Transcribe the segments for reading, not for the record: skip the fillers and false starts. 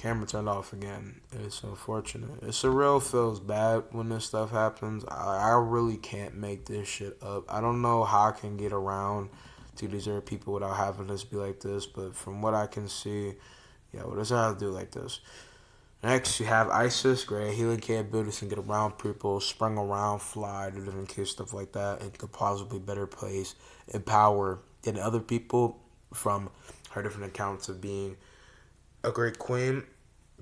camera turned off again. It's unfortunate. It surreal feels bad when this stuff happens. I really can't make this shit up. I don't know how I can get around to these other people without having this be like this, but from what I can see, yeah, well, this how to do like this. Next, you have Isis, great healing capabilities, can get around people, sprung around, fly, do different kids, stuff like that, and could possibly better place and power than other people from her different accounts of being a great queen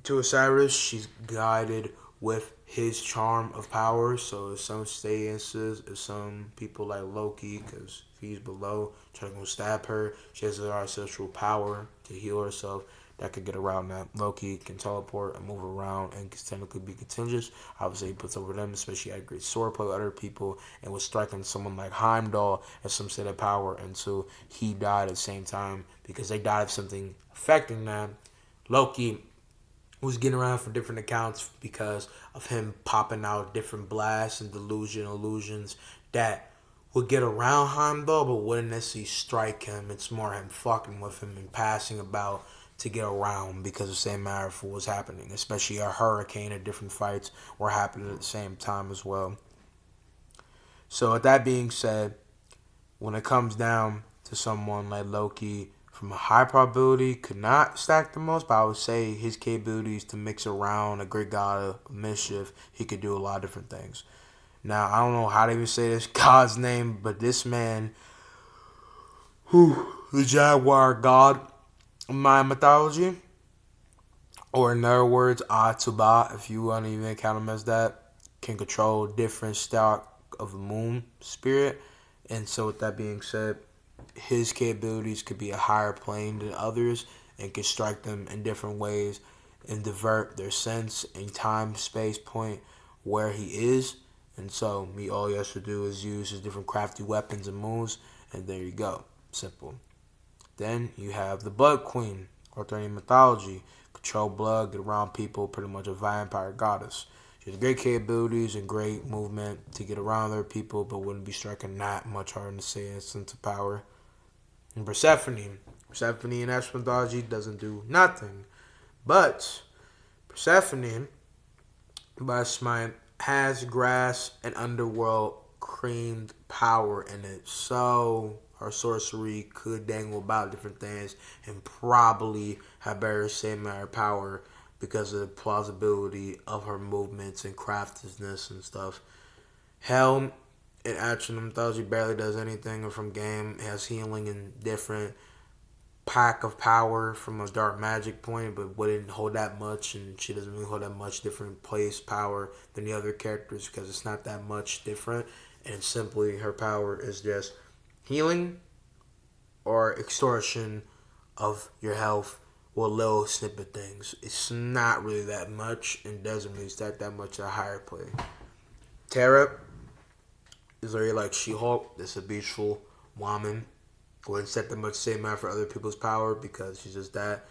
to Osiris. She's guided with his charm of power. So some stances, if some people like Loki, because he's below, trying to go stab her, she has her ancestral power to heal herself. That could get around that. Loki can teleport and move around and can technically be contagious. Obviously, he puts over them, especially at great swordplay with other people, and was striking someone like Heimdall as some set of power until he died at the same time because they died of something affecting them. Loki was getting around for different accounts because of him popping out different blasts and illusions that would get around Heimdall but wouldn't necessarily strike him. It's more him fucking with him and passing about to get around because the same matter for what's happening, especially a hurricane or different fights were happening at the same time as well. So with that being said, when it comes down to someone like Loki, from a high probability, could not stack the most, but I would say his capabilities to mix around a great god of mischief, he could do a lot of different things. Now, I don't know how to even say this god's name, but this man, the Jaguar god of my mythology, or in other words, Atuba, if you want to even count him as that, can control different stock of the moon spirit. And so, with that being said, his capabilities could be a higher plane than others and can strike them in different ways and divert their sense and time space point where he is. And so, me all he has to do is use his different crafty weapons and moves, and there you go. Simple. Then you have the Blood Queen, Arthurian mythology. Control blood, get around people, pretty much a vampire goddess. She has great capabilities and great movement to get around other people, but wouldn't be striking that much hard to say a sense of power. And Persephone. Persephone in Ashton mythology doesn't do nothing. But Persephone, by Smite, has grass and underworld creamed power in it. So her sorcery could dangle about different things and probably have better same matter power because of the plausibility of her movements and craftiness and stuff. Hell in actual mythology barely does anything from game. It has healing and different pack of power from a dark magic point, but wouldn't hold that much, and she doesn't really hold that much different place power than the other characters because it's not that much different, and simply her power is just healing or extortion of your health with little snippet things. It's not really that much and doesn't really stack that much at a higher play. Terra is very like She-Hulk. That's a beautiful woman. Wouldn't set that much same amount for other people's power because she's just that.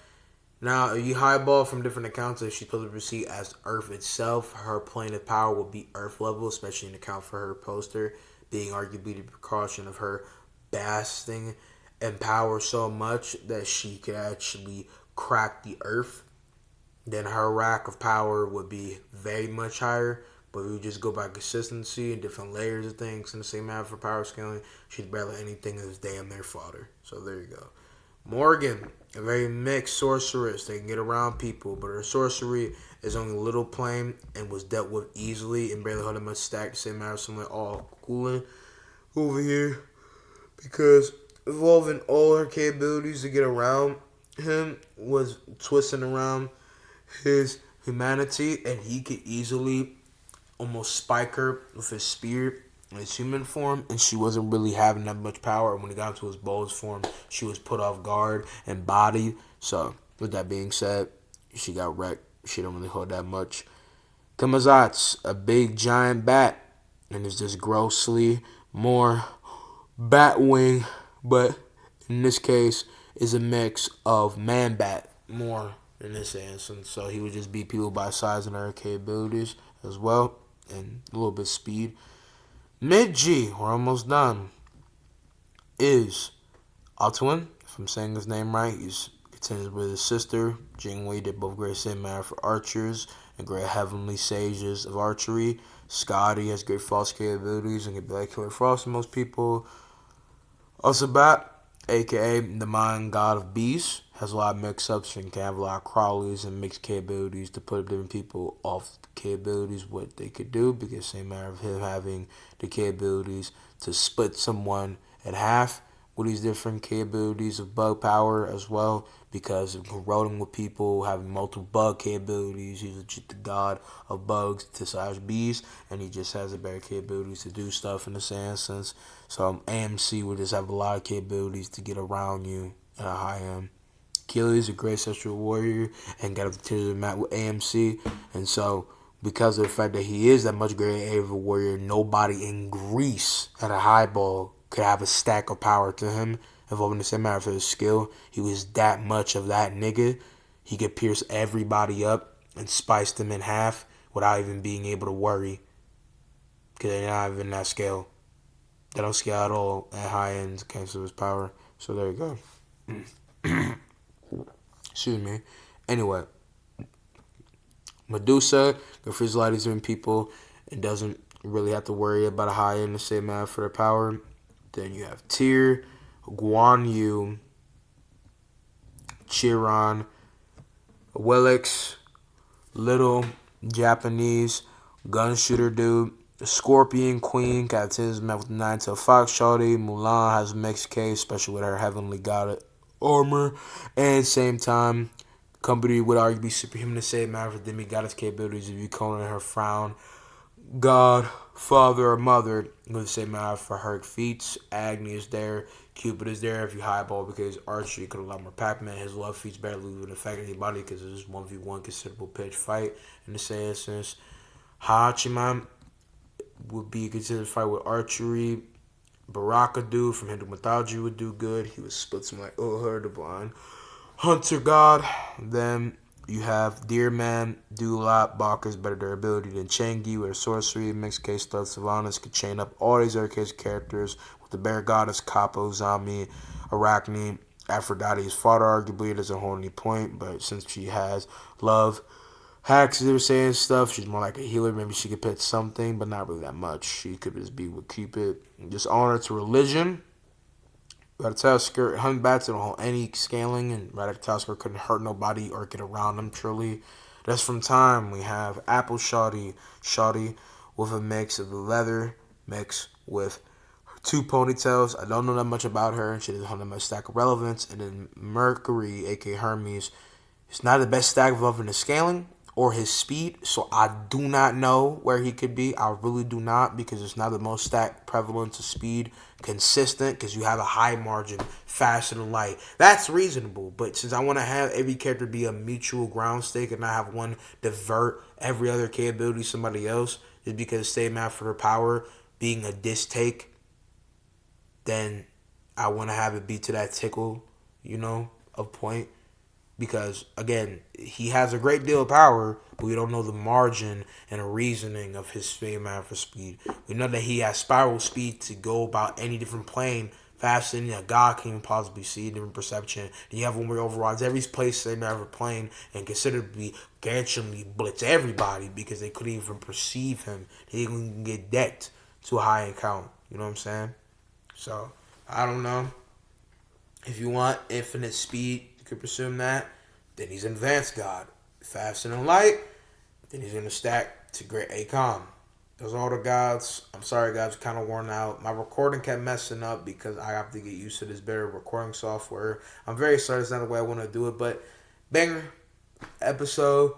Now, you highball from different accounts if she's supposed to be perceived as Earth itself. Her plane of power will be Earth level, especially in account for her poster being arguably the precaution of her basting and power so much that she could actually crack the Earth. Then her rack of power would be very much higher. But we would just go by consistency and different layers of things in the same amount for power scaling. She's barely anything that's damn near fodder. So there you go. Morgan, a very mixed sorceress. They can get around people, but her sorcery is only a little plain and was dealt with easily and barely had much stack. The same amount of someone all cooling over here. Because evolving all her capabilities to get around him was twisting around his humanity, and he could easily almost spike her with his spear in his human form, and she wasn't really having that much power. When he got to his bold form, she was put off guard and bodied. So, with that being said, she got wrecked. She don't really hold that much. Kamazats, a big giant bat, and it's just grossly more bat wing, but in this case, is a mix of man bat more in this instance. So he would just beat people by size and their capabilities as well, and a little bit of speed. Mid G, we're almost done, is Altuin. If I'm saying his name right, he's contends with his sister, Jingwei. They're both great same matter for archers and great heavenly sages of archery. Scotty has great Frost capabilities and can be like Killer Frost to most people. Also, aka the Mind God of Beasts, has a lot of mix-ups and can have a lot of crawlies and mixed capabilities to put different people off the capabilities, what they could do, because same matter of him having the capabilities to split someone in half with these different capabilities of bug power as well, because of corroding with people, having multiple bug capabilities. He's legit the god of bugs to slash bees, and he just has the better capabilities to do stuff in the same sense. So AMC will just have a lot of capabilities to get around you at a high end. Achilles, a great sexual warrior, and got up to the mat with AMC, and so because of the fact that he is that much greater of a warrior, nobody in Greece at a high ball could have a stack of power to him involving the same matter for his skill. He was that much of that nigga. He could pierce everybody up and spice them in half without even being able to worry, because they're not even that scale. They don't scale at all at high ends against his power. So there you go. Excuse me. Anyway, Medusa can freeze a lot of these different people and doesn't really have to worry about a high end the same matter for their power. Then you have Tyr, Guan Yu, Chiron, Willix, Little, Japanese, gun shooter dude, Scorpion Queen, Captain's met with 9-tailed Fox Shawty, Mulan has a mixed case, especially with her heavenly god armor, and same time, company would arguably superhuman the same matter for demigoddess capabilities if you call her frown, god, father, or mother, with the same matter for her feats. Agni is there, Cupid is there if you highball, because archery could allow more Pac-Man. His love feats barely would affect anybody because it's 1v1 considerable pitch fight in the same sense. Hachiman would be considered a fight with archery. Baraka dude from Hindu mythology would do good. He would split some like Uhur, the blind hunter god. Then you have Deerman, do a lot. Bakker's better durability than Changi with her sorcery. Mixed case stuff. Sylvanas could chain up all these other case characters with the bear goddess, Capo, Zami, Arachne. Aphrodite's father arguably doesn't hold any point, but since she has love, Hacks, they were saying stuff. She's more like a healer. Maybe she could pitch something, but not really that much. She could just be with Cupid. Just honor to religion. Ratatoskr, Hunbats don't hold any scaling, and Ratatoskr couldn't hurt nobody or get around them, truly. That's from time. We have Apple Shawty. Shawty with a mix of the leather mix with two ponytails. I don't know that much about her, and she doesn't have that much stack of relevance. And then Mercury, aka Hermes, is not the best stack of in the scaling or his speed, so I do not know where he could be. I really do not, because it's not the most stack prevalence of speed consistent, because you have a high margin, faster than light. That's reasonable, but since I want to have every character be a mutual ground stake and not have one divert every other capability somebody else, just because same math for their power being a diss take, then I want to have it be to that tickle, of point. Because, again, he has a great deal of power, but we don't know the margin and the reasoning of his fame for speed. We know that he has spiral speed to go about any different plane faster than a god can even possibly see, different perception. Then you have one where he overrides every place they never plane and considered to be gargantuanly blitz everybody because they couldn't even perceive him. He can get decked to a high count. You know what I'm saying? So, I don't know. If you want infinite speed, you could presume that. Then he's an advanced god. Faster than light, then he's going to stack to great Akon. Those are all the gods. I'm sorry, guys, kind of worn out. My recording kept messing up because I have to get used to this better recording software. I'm very sorry, it's not the way I want to do it, but banger episode,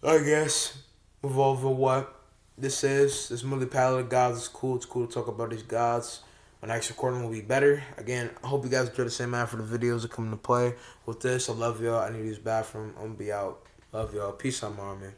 I guess, revolving what this is. This Multi Palette of Gods is cool. It's cool to talk about these gods. My next recording will be better. Again, I hope you guys enjoy the same man for the videos that come into play with this. I love y'all. I need to use the bathroom. I'm going to be out. Love y'all. Peace out, mommy.